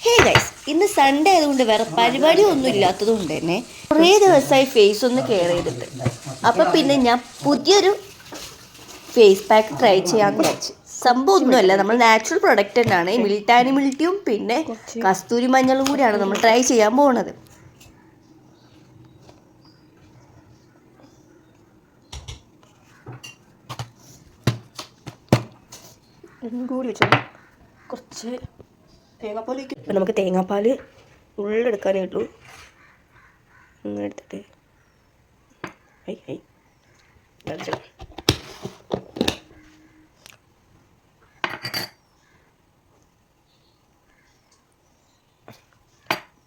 Hey guys, ഇന്ന് Sunday ആയതുകൊണ്ട് വേറെ പരിപാടി ഒന്നും ഇല്ലാത്തത് കൊണ്ട് തന്നെ കുറേ ദിവസമായി ഫേസ് ഒന്ന് കെയർ ചെയ്തിട്ട്, അപ്പം പിന്നെ ഞാൻ പുതിയൊരു ഫേസ് പാക്ക് ട്രൈ ചെയ്യാമെന്ന് വിചാരിച്ചു. സംഭവം ഒന്നുമല്ല, നമ്മൾ നാച്ചുറൽ പ്രൊഡക്റ്റ് തന്നെയാണ്. മിൽട്ടാനി മിൽട്ടിയും പിന്നെ കസ്തൂരി മഞ്ഞളും കൂടിയാണ് നമ്മൾ ട്രൈ ചെയ്യാൻ പോകുന്നത്. കൂടി വെച്ചോ, കുറച്ച് തേങ്ങാപ്പാൽ. ഇപ്പം നമുക്ക് തേങ്ങാപ്പാൽ ഉള്ളെടുക്കാനേ ഉള്ളൂ. അങ്ങനെ എടുത്തിട്ട്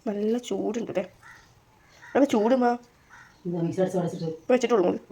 നല്ല ചൂടുണ്ട് അല്ലേ? നല്ല ചൂടുമാ വെച്ചിട്ടുള്ളൂ. അതുകൊണ്ട്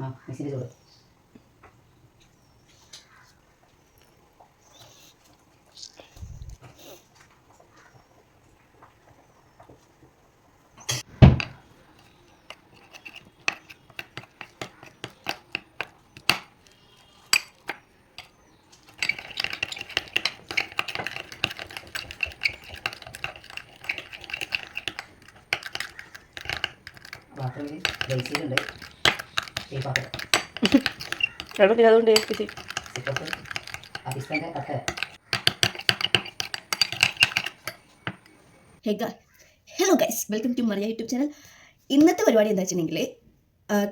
hello guys, welcome to Maria YouTube channel. ഇന്നത്തെ പരിപാടി എന്താ വെച്ചിട്ടുണ്ടെങ്കിൽ,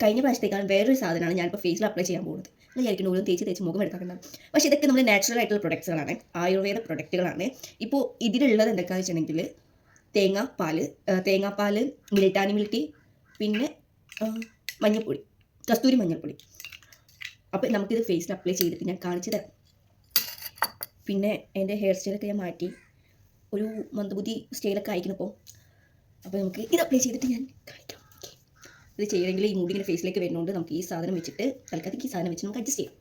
കഴിഞ്ഞ പ്രാവശ്യത്തേക്കാളും വേറൊരു സാധനമാണ് ഞാനിപ്പോൾ ഫേസിൽ അപ്ലൈ ചെയ്യാൻ പോകുന്നത്. നിങ്ങൾ വിചാരിക്കുന്നു ഓരോ തേച്ച് മുഖം എടുക്കാറുണ്ടാവും. പക്ഷേ ഇതൊക്കെ നമ്മുടെ നാച്ചുറൽ ആയിട്ടുള്ള പ്രൊഡക്ട്സുകളാണ്, ആയുർവേദ പ്രൊഡക്റ്റുകളാണ്. ഇപ്പോൾ ഇതിലുള്ളത് എന്തൊക്കെയാണെന്ന് വെച്ചിട്ടുണ്ടെങ്കിൽ, തേങ്ങാപ്പാൽ, മിൽട്ടാനി മിൽട്ടി, പിന്നെ മഞ്ഞൾപ്പൊടി, കസ്തൂരി മഞ്ഞൾപ്പൊടി. അപ്പോൾ നമുക്കിത് ഫേസിൽ അപ്ലൈ ചെയ്തിട്ട് ഞാൻ കാണിച്ചു തരാം. പിന്നെ എൻ്റെ ഹെയർ സ്റ്റൈലൊക്കെ ഞാൻ മാറ്റി ഒരു മന്ദബുദ്ധി സ്റ്റൈലൊക്കെ അയക്കുന്നപ്പോൾ, അപ്പോൾ നമുക്ക് ഇത് അപ്ലൈ ചെയ്തിട്ട് ഞാൻ കാണിക്കാം. ഇത് ചെയ്യണമെങ്കിൽ ഈ മുടി ഇങ്ങനെ ഫേസിലേക്ക് വരുന്നതുകൊണ്ട് നമുക്ക് ഈ സാധനം വെച്ചിട്ട് തൽക്കാലത്തേക്ക് ഈ സാധനം വെച്ച് നമുക്ക് അഡ്ജസ്റ്റ് ചെയ്യാം.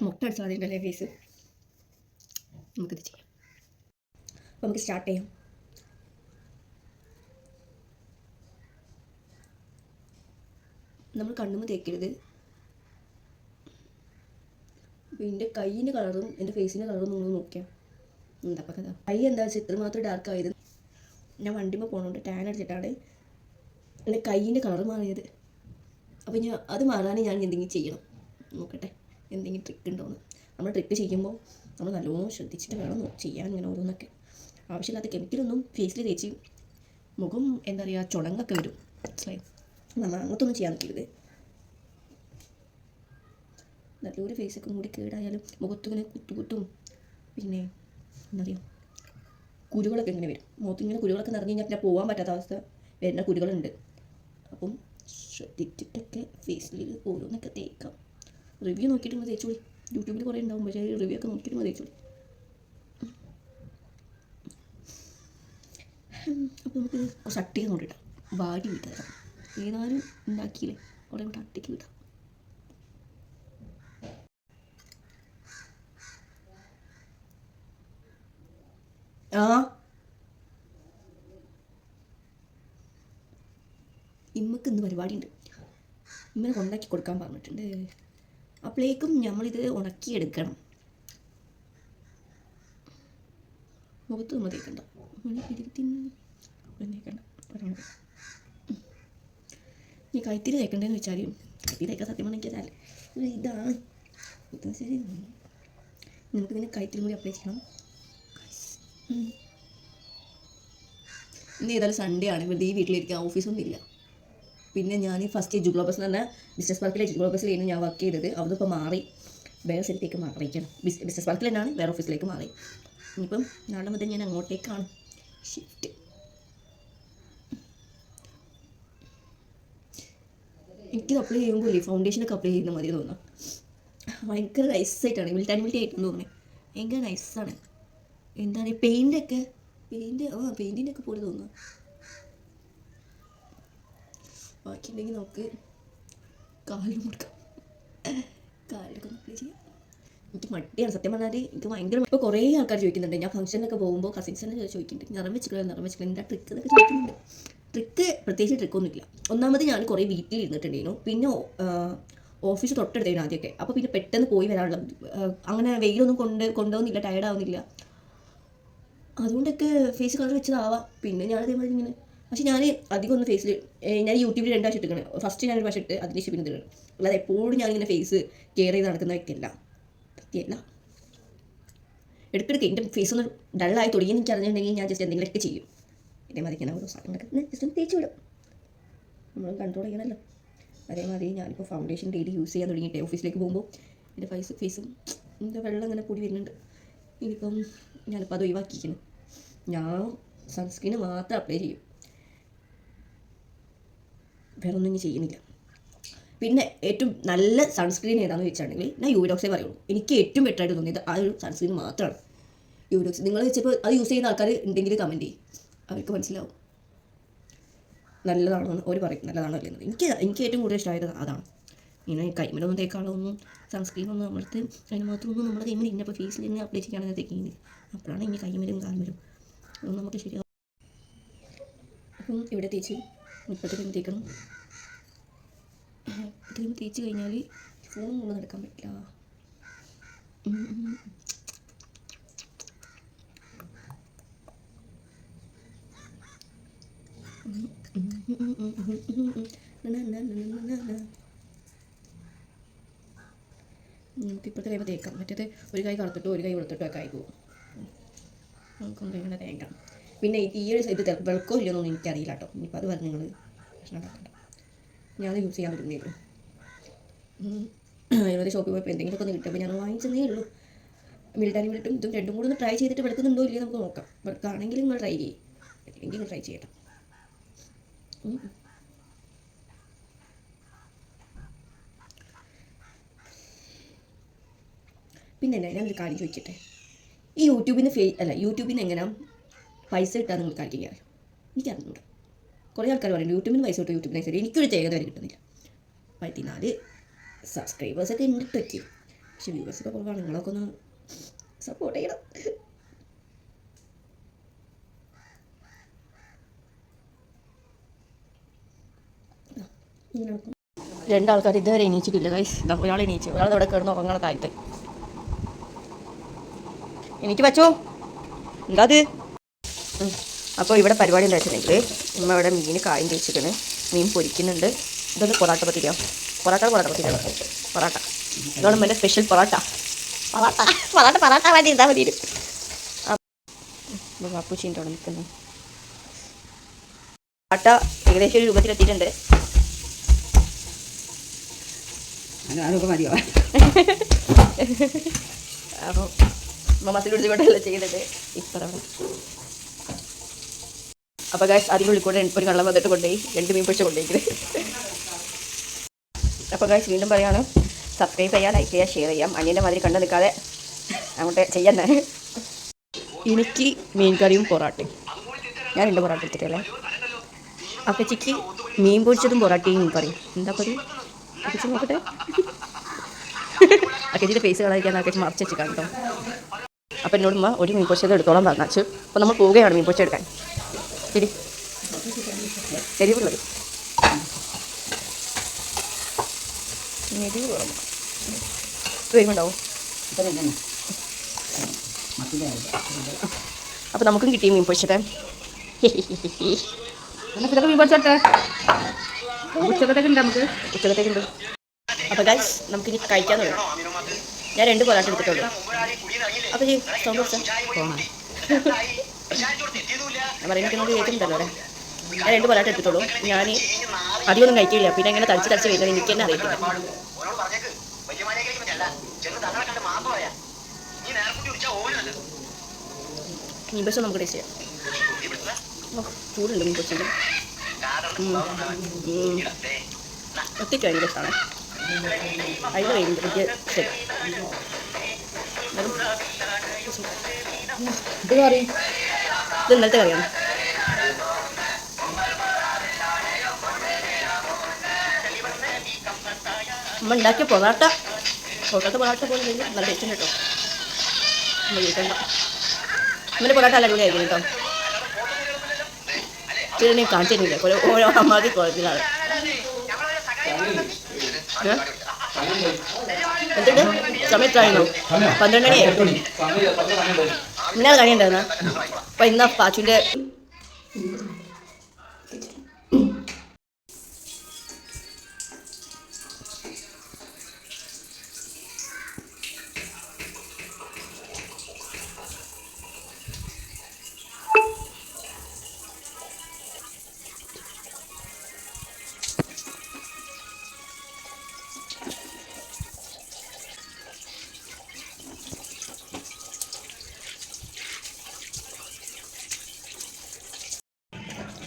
മുട്ട അടിച്ചാൽ അതിൻ്റെ ഫേസ്. നമുക്കിത് ചെയ്യാം. അപ്പോൾ നമുക്ക് സ്റ്റാർട്ട് ചെയ്യാം. നമ്മൾ കണ്ണുമ്പോൾ തേക്കരുത്. അപ്പോൾ എൻ്റെ കൈയിൻ്റെ കളറും എൻ്റെ ഫേസിൻ്റെ കളറും നമ്മൾ നോക്കിയാൽ എന്താ കഥ. കൈ എന്താ വെച്ചാൽ ഇത്രമാത്രം ഡാർക്ക് ആയത്, ഞാൻ വണ്ടിമ്പോൾ പോകണോണ്ട് ടാൻ അടിച്ചിട്ടാണ് എൻ്റെ കൈയിൻ്റെ കളർ മാറിയത്. അപ്പോൾ ഞാൻ അത് മാറാൻ ഞാൻ എന്തെങ്കിലും ചെയ്യണം. നോക്കട്ടെ എന്തെങ്കിലും ട്രിക്ക് ഉണ്ടോയെന്ന്. നമ്മൾ ട്രിക്ക് ചെയ്യുമ്പോൾ നമ്മൾ നല്ലോണം ശ്രദ്ധിച്ചിട്ട് വേണം ചെയ്യാൻ. ഇങ്ങനെ ഓരോന്നൊക്കെ ആവശ്യമില്ലാത്ത കെമിക്കലൊന്നും ഫേസിൽ തേച്ച് മുഖം എന്താ പറയുക ചുണങ്ങൊക്കെ വരും. മനസ്സിലായി? നമ്മൾ അങ്ങനത്തൊന്നും ചെയ്യാൻ പറ്റരുത്. നല്ലൊരു ഫേസൊക്കെ കൂടി കേടായാലും മുഖത്തിങ്ങനെ കുത്തും, പിന്നെ എന്താ പറയുക കുരുകളൊക്കെ ഇങ്ങനെ വരും. മുഖത്തിങ്ങനെ കുരുകളൊക്കെ നിറഞ്ഞു കഴിഞ്ഞാൽ പിന്നെ പോകാൻ പറ്റാത്ത അവസ്ഥ വരുന്ന കുരുകളുണ്ട്. അപ്പം ശ്രദ്ധിച്ചിട്ടൊക്കെ ഫേസിൽ ഓരോന്നൊക്കെ തേക്കാം. റിവ്യൂ നോക്കിയിട്ട് മതി തേച്ചോളി. യൂട്യൂബിൽ കുറേ ഉണ്ടാവും, പക്ഷേ റിവ്യൂ ഒക്കെ നോക്കിയിട്ട് മതി തേച്ചോളി. അപ്പോൾ നമുക്ക് കുറച്ച് അട്ടിക്ക് നോക്കിയിട്ടാം, വാരി വിട്ട് തരാം. ഏതായാലും ഉണ്ടാക്കിയില്ലേ, കുറേ കൂടെ അട്ടിക്ക് വിടാം. ഇമ്മക്ക് ഇന്ന് പരിപാടിയുണ്ട്. ഇമ്മനെ കൊണ്ടാക്കി കൊടുക്കാൻ പറഞ്ഞിട്ടുണ്ട്. അപ്പോഴേക്കും നമ്മളിത് ഉണക്കിയെടുക്കണം. മുഖത്ത് നമ്മൾ തേക്കണ്ട, തേക്കണ്ട. ഇനി കൈത്തിരി തേക്കണ്ടേന്ന് വെച്ചാൽ കൈത്തിരി തേക്കാൻ സത്യം പറഞ്ഞാൽ എനിക്കതല്ല ഇതാണ് ഇത്. ശരി, നമുക്കിതിന് കൈത്തിരി കൂടി അപ്ലൈ ചെയ്യണം. ഇന്ന് ഏതായാലും സൺഡേ ആണ്, വെറുതെ ഈ വീട്ടിലിരിക്കുക, ഓഫീസൊന്നും ഇല്ല. പിന്നെ ഞാൻ ഫസ്റ്റ് ജുഗ്ലോബസ് എന്ന് പറഞ്ഞാൽ ബിസിനസ് പാർക്കിലെ ജുഗ്ലോബസിലായിരുന്നു ഞാൻ വർക്ക് ചെയ്തത്. അവിടെ ഇപ്പോൾ മാറി വേറെ സ്ഥലത്തേക്ക് മാറിയിരിക്കണം. ബിസിനസ് പാർക്കിൽ തന്നെയാണ്, വേറെ ഓഫീസിലേക്ക് മാറി. ഇനിയിപ്പം നാളെ മുതൽ ഞാൻ അങ്ങോട്ടേക്കാണ് ഷിഫ്റ്റ്. എനിക്കിത് അപ്ലൈ ചെയ്യുമ്പോൾ ഫൗണ്ടേഷനൊക്കെ അപ്ലൈ ചെയ്യുന്ന മതി തോന്നുന്നു. ഭയങ്കര നൈസായിട്ടാണ്, മിൽട്ടാനി മിൽട്ടി ആയിട്ടെന്ന് തോന്നുന്നത്. ഭയങ്കര നൈസാണ്. എന്താ പറയുക, പെയിൻ്റിൻ്റെ ഒക്കെ പോലെ തോന്നുന്നു. ബാക്കിയുണ്ടെങ്കിൽ നമുക്ക് കാലിലും കൊടുക്കാം. കാലിലൊക്കെ അപ്ലൈ ചെയ്യാം. എനിക്ക് മടിയാണ് സത്യം പറഞ്ഞാൽ. എനിക്ക് ഭയങ്കര ഇപ്പോൾ കുറേ ആൾക്കാർ ചോദിക്കുന്നുണ്ട്. ഞാൻ ഫംഗ്ഷനൊക്കെ പോകുമ്പോൾ കസിൻസിനെ ചോദിക്കുന്നുണ്ട്, നിറം വെച്ചിട്ടില്ല എന്താ ട്രിക്ക് എന്നൊക്കെ ചോദിക്കുന്നുണ്ട്. പ്രത്യേകിച്ച് ട്രിക്കൊന്നുമില്ല. ഒന്നാമത് ഞാൻ കുറേ വീട്ടിൽ ഇരുന്നിട്ടുണ്ടായിരുന്നു. പിന്നെ ഓഫീസ് തൊട്ടടുത്തായിരുന്നു ആദ്യമൊക്കെ. അപ്പോൾ പിന്നെ പെട്ടെന്ന് പോയി വരാനുള്ള അങ്ങനെ വെയിലൊന്നും കൊണ്ടുപോകുന്നില്ല, ടയർഡാവുന്നില്ല. അതുകൊണ്ടൊക്കെ ഫേസ് കളർ വെച്ചതാവാം. പിന്നെ ഞാൻ അതേമാതിരി ഇങ്ങനെ, പക്ഷെ ഞാൻ അധികം ഒന്ന് ഫേസിൽ ഞാൻ യൂട്യൂബിൽ 2 പ്രാവശ്യം ഇട്ടിരിക്കണം. ഫസ്റ്റ് ഞാനൊരു പ്രാവശ്യം ഇട്ട് അതിന് ശേഷം പിന്നെ ഇട്ടിട്ടുണ്ട്. അല്ലാതെ എപ്പോഴും ഞാനിങ്ങനെ ഫേസ് കെയർ ചെയ്ത് നടക്കുന്ന വ്യക്തിയല്ല. ഇടയ്ക്കിടയ്ക്ക് എൻ്റെ ഫേസ് ഒന്ന് ഡള്ളായി തുടങ്ങി എനിക്ക് അറിഞ്ഞിട്ടുണ്ടെങ്കിൽ ഞാൻ ജസ്റ്റ് എന്തെങ്കിലുമൊക്കെ ചെയ്യും. ഇതേമാതിരി ഞാൻ ഓരോ സാധനങ്ങളൊക്കെ ജസ്റ്റ് ഒന്ന് തേച്ച് വിടും. നമ്മൾ കൺട്രോൾ ചെയ്യണമല്ലോ. അതേമാതിരി ഞാനിപ്പോൾ ഫൗണ്ടേഷൻ ഡെയിലി യൂസ് ചെയ്യാൻ തുടങ്ങിയിട്ട് ഓഫീസിലേക്ക് പോകുമ്പോൾ എൻ്റെ ഫേസും എൻ്റെ വെള്ളം ഇങ്ങനെ കൂടി വരുന്നുണ്ട്. ഇനിയിപ്പം ഞാനിപ്പോൾ അത് ഒഴിവാക്കിയിരിക്കുന്നു. ഞാൻ സൺസ്ക്രീന് മാത്രം അപ്ലൈ ചെയ്യും, വേറെ ഒന്നും ഇനി ചെയ്യുന്നില്ല. പിന്നെ ഏറ്റവും നല്ല സൺസ്ക്രീൻ ഏതാണെന്ന് വെച്ചിട്ടുണ്ടെങ്കിൽ ഞാൻ യൂഡോക്സേ പറയുള്ളൂ. എനിക്ക് ഏറ്റവും ബെറ്ററായിട്ട് തോന്നിയത് ആ ഒരു സൺസ്ക്രീൻ മാത്രമാണ്, യൂഡോക്സ്. നിങ്ങൾ വെച്ചപ്പോൾ അത് യൂസ് ചെയ്യുന്ന ആൾക്കാർ ഉണ്ടെങ്കിൽ കമൻറ്റ് ചെയ്യും, അവർക്ക് മനസ്സിലാവും നല്ലതാണോ എന്ന്. അവർ പറയും നല്ലതാണോ അല്ലെന്നത്. എനിക്ക് ഏറ്റവും കൂടുതൽ ഇഷ്ടമായത് അതാണ്. ഇങ്ങനെ കൈമലൊന്നും തേക്കാളൊന്നും സൺസ്ക്രീനൊന്നും നമ്മളടുത്ത് അതിന് മാത്രമൊന്നും നമ്മുടെ കൈമൽ ഇന്നപ്പോൾ ഫേസിൽ തന്നെ അപ്ലൈ ചെയ്യാണെന്ന് തേക്കുന്നത്. അപ്പോഴാണ് ഇനി കൈമലും കാൽമലും അതൊന്നും നമുക്ക് ശരിയാവും. അപ്പം ഇവിടെ തേച്ച് ഇപ്പോഴത്തെ ക്രീം തേക്കണം. ക്രീം തേച്ച് കഴിഞ്ഞാൽ ഫോൺ കൊണ്ട് നടക്കാൻ പറ്റില്ല. നമുക്ക് ഇപ്പോഴത്തെ കഴിയുമ്പോൾ തേക്കാം. മറ്റേത് ഒരു കൈ കറുത്തിട്ടോ ഒരു കൈ വെളുത്തിട്ടോ ഒക്കെ ആയി പോകും. നമുക്കൊന്നും ഇങ്ങനെ തേക്കാം. പിന്നെ ഈ ഒരു ഇത് വെളുക്കോ ഇല്ലയെന്നൊന്നും എനിക്കറിയില്ല കേട്ടോ. ഇനിയിപ്പോൾ അത് പറഞ്ഞ് നിങ്ങൾ പ്രശ്നം ഉണ്ടാക്കണ്ട. ഞാനത് യൂസ് ചെയ്യാൻ പറ്റുന്നേയുള്ളൂ. ആയുർവേദ ഷോപ്പിൽ പോയപ്പോൾ എന്തെങ്കിലുമൊക്കെ ഒന്ന് കിട്ടുമ്പോൾ ഞാൻ വാങ്ങിച്ചതേ ഉള്ളൂ. മിൽട്ടാനി മിൽട്ടും ഇതും രണ്ടും കൂടെ ഒന്ന് ട്രൈ ചെയ്തിട്ട് വെളുക്കുന്നുണ്ടോ ഇല്ലയോ നമുക്ക് നോക്കാം. വെളുക്കാണെങ്കിൽ നിങ്ങൾ ട്രൈ ചെയ്യും, അല്ലെങ്കിൽ നിങ്ങൾ ട്രൈ ചെയ്യട്ടെ. പിന്നെ ഞാനൊരു കാര്യം ചോദിക്കട്ടെ, ഈ യൂട്യൂബിൽ നിന്ന് എങ്ങനെ പൈസ കിട്ടാൻ നിങ്ങൾക്ക് ആർക്കെങ്കിലും അറിയാം? എനിക്കറിഞ്ഞൂടാ. കുറേ ആൾക്കാർ പറയുന്നത് യൂട്യൂബിൽ നിന്ന് പൈസ കിട്ടും, യൂട്യൂബിൽ നിന്ന് എനിക്കൊരു ചെയ്ത വരെ കിട്ടുന്നില്ല. 14 സബ്സ്ക്രൈബേഴ്സൊക്കെ ഉണ്ട് പറ്റി, പക്ഷെ വ്യൂവേഴ്സൊക്കെ കുറവാണ്. നിങ്ങളൊക്കെ ഒന്ന് സപ്പോർട്ട് ചെയ്യണം. രണ്ടാൾക്കാർ ഇതുവരെ എണീച്ചിട്ടില്ല ഗൈസ്. ഒരാൾ എണീച്ചു, ഒരാൾ ഇവിടെ കിടന്ന് ഉറങ്ങണ താഴത്ത്. എനിക്ക് പറ്റോ എന്താ അത്? അപ്പോൾ ഇവിടെ പരിപാടി എന്താ വെച്ചിട്ടുണ്ടെങ്കിൽ നമ്മൾ ഇവിടെ മീൻ കായം തേച്ചിട്ടാണ്, മീൻ പൊരിക്കുന്നുണ്ട്. ഇതൊന്ന് പൊറാട്ട പത്തിരിയോ? പൊറാട്ട ഇതാണ് എൻ്റെ സ്പെഷ്യൽ പൊറാട്ട വേണ്ടി ഇതാ മതി. വാപ്പൂച്ചിൻ്റെ അവിടെ നിൽക്കുന്നു. പൊറാട്ട ഏകദേശം ഒരു രൂപത്തിലെത്തിയിട്ടുണ്ട്. അപ്പോൾ മസിൽ പിടിച്ചുകൊണ്ടല്ല ചെയ്യുന്നത് ഇപ്പറവിടെ. അപ്പോൾ ഗൈസ് അതിനുള്ളിൽ കൂടെ ഒരു കള്ളം വന്നിട്ട് കൊണ്ടുപോയി 2 മീൻ പൊരിച്ച് കൊണ്ടുപോയി. അപ്പോൾ ഗൈസ് വീണ്ടും പറയാണ്, സബ്സ്ക്രൈബ് ചെയ്യുക, ലൈക്ക് ചെയ്യുക, ഷെയർ ചെയ്യാം. അനിയൻ്റെ മാതിരി കണ്ടു നിൽക്കാതെ അങ്ങോട്ട് ചെയ്യുന്നേ. എനിക്ക് മീൻ കറിയും പൊറാട്ടയും, ഞാൻ 2 പൊറാട്ട എടുത്തിട്ടല്ലേ. അപ്പച്ചിക്ക് മീൻ പൊരിച്ചതും പൊറാട്ടയും മീൻ കറിയും. എന്താ പറയും അപ്പച്ചി നോക്കട്ടെ. അക്കച്ചിയുടെ ഫേസ് കളറിക്കാൻ അക്കച്ചി മറച്ച് വെച്ച് കേട്ടോ. അപ്പം എന്നോട് ഉമ്മ ഒരു മീൻ പൊരിച്ചത് എടുത്തോളം പറഞ്ഞു. അപ്പോൾ നമ്മൾ പോവുകയാണ് മീൻ പൊരിച്ചെടുക്കാൻ. ശരി, എരിവുള്ളത് വരുമുണ്ടാവും. അപ്പോൾ നമുക്കും കിട്ടി മീൻ പൊരിച്ചത്. മീൻ പൊരിച്ചോട്ടെ, ഉച്ചക്കത്തേക്കുണ്ട്. അപ്പോൾ ഗൈസ് നമുക്കിനി കഴിക്കാൻ തുടങ്ങാം. ഞാൻ 2 പൊറാട്ട എടുത്തിട്ടുള്ളൂ. അപ്പോൾ സൗണ്ട് കുറച്ചാൽ ഞാൻ പറയുന്നത് കേൾക്കുന്നുണ്ടല്ലോ അവിടെ. ഞാൻ 2 പൊറാട്ട എടുത്തിട്ടുള്ളൂ. ഞാൻ അധികമൊന്നും കഴിക്കില്ല. പിന്നെ എങ്ങനെ തടിച്ച് വരുന്നത് എനിക്ക് തന്നെ അറിയത്തില്ല. മീൻ പൊരിച്ച നമുക്ക് ടേസ്റ്റ് ചെയ്യാം. ചൂടുണ്ട് മീൻ പൊരിച്ചത്. ഒറ്റയ്ക്ക് ഭയങ്കര ഇഷ്ടമാണ്. അതിന് കഴിഞ്ഞിട്ട് എനിക്ക് ശരി ഇത് കറി, ഇത് ഇന്നലത്തെ കറിയാണ്. അമ്മ ഉണ്ടാക്കിയ പൊറാട്ട പോലെ നല്ല ടേസ്റ്റ് ഉണ്ട് കേട്ടോ. നമ്മൾ കഴിക്കണ്ട. ഇന്നലെ പൊറാട്ട നല്ല അടിപൊളിയായിരിക്കും കേട്ടോ. ഇതിനെ കാണിച്ചിട്ടില്ല ഓരോ അമ്മാതി കുളത്തിലാണ്. എന്നിട്ട് സമയത്തായിരുന്നു 12 മണിയായി. ഇന്നലെ കഴിയുണ്ടായിരുന്ന അപ്പം ഇന്നാ പാച്ചുവിൻ്റെ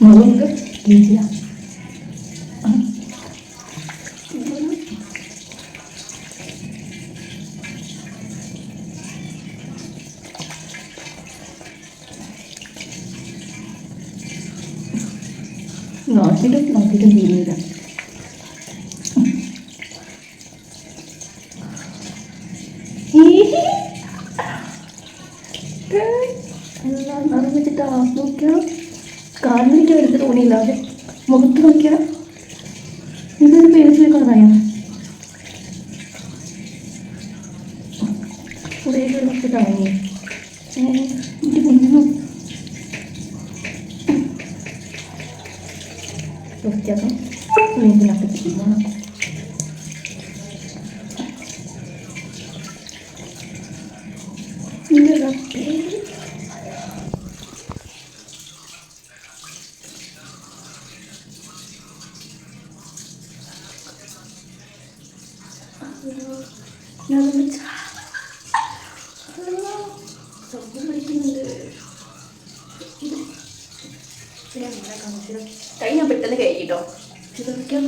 മുളക് ഇല്ല. നോക്കിയിട്ടും തീരുന്നില്ല. എല്ലാം നിറം വെച്ചിട്ട് നോക്കിയാൽ കാലിലേക്ക് എടുത്ത് തോന്നിയില്ല. അത് മുഖത്ത് നോക്കിയാൽ ഇതൊരു പേഴ്സിൽ കളറായ കുറേ കുറച്ച് തുടങ്ങി. എനിക്ക് കുഞ്ഞു വൃത്തിയാക്കാം. വീട്ടിലാക്കിച്ചിരിക്കണം. സ്വന്തം പഠിക്കുന്നുണ്ട്. കൈ ഞാൻ പെട്ടെന്ന് കഴിക്കിട്ടോ. ഇതൊക്കെ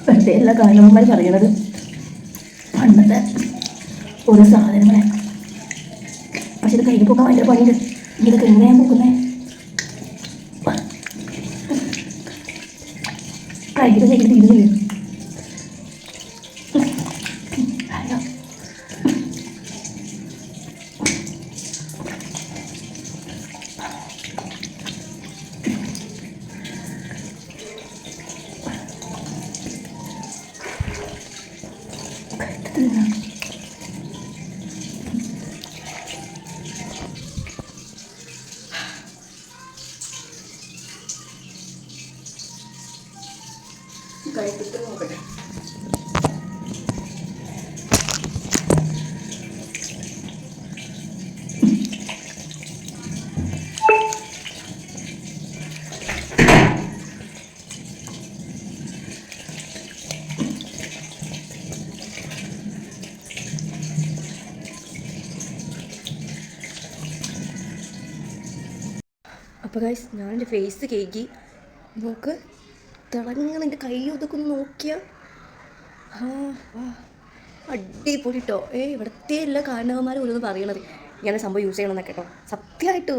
വെറുതെ എല്ലാ കാരണവന്മാർ പറയണത് പണ്ടത്തെ ഓരോ സാധനങ്ങളെ. പക്ഷെ ഇത് കയ്യിൽ പോകാൻ ഭയങ്കര പണിയുണ്ട്. ഇതൊക്കെ എങ്ങനെയാ പോക്കുന്നേ? കയ്യിൽ തീരുന്നില്ല. കഴിച്ചിട്ട് നോക്കട്ടെ. അപ്പോൾ ഗൈസ് ഞാൻ എൻ്റെ ഫേസ് കേക്കി നോക്ക് തിളങ്ങുന്ന എൻ്റെ കൈ ഇതൊക്കെ ഒന്ന് നോക്കിയാൽ അടിപൊളി കേട്ടോ. ഇവിടുത്തെ എല്ലാ കാരണവന്മാരും ഓരോന്ന് പറയണത് ഇങ്ങനെ സംഭവം യൂസ് ചെയ്യണമെന്നൊക്കെ കേട്ടോ. സത്യമായിട്ട്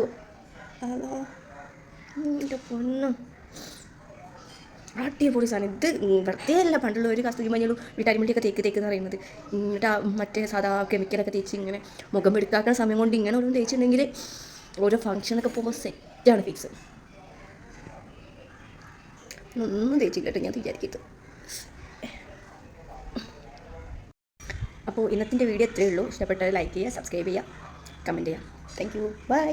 അതാ എൻ്റെ പൊന്നും അടിപൊളി സാധനം. ഇത് വെറുതെ അല്ല പണ്ടുള്ള ഒരു കസ്തൂരി മഞ്ഞളും വിറ്റാമിൻറ്റിയൊക്കെ തേക്കെന്ന് പറയുന്നത്. എന്നിട്ട് മറ്റേ സാധാ കെമിക്കലൊക്കെ തേച്ച് ഇങ്ങനെ മുഖം എടുക്കാക്കുന്ന സമയം കൊണ്ട് ഇങ്ങനെ ഓരോന്ന് തേച്ചിട്ടുണ്ടെങ്കിൽ ഓരോ ഫംഗ്ഷനൊക്കെ പോകുമ്പോൾ സെറ്റാണ് ഫിക്സ്. ഒന്നും തേച്ചില്ല കേട്ടോ ഞാൻ വിചാരിക്കരുത്. അപ്പോൾ ഇന്നത്തെ വീഡിയോ ഇത്രയേ ഉള്ളൂ. ഇഷ്ടപ്പെട്ടാൽ ലൈക്ക് ചെയ്യുക, സബ്സ്ക്രൈബ് ചെയ്യുക, കമൻറ്റ് ചെയ്യുക. Thank you. ബൈ.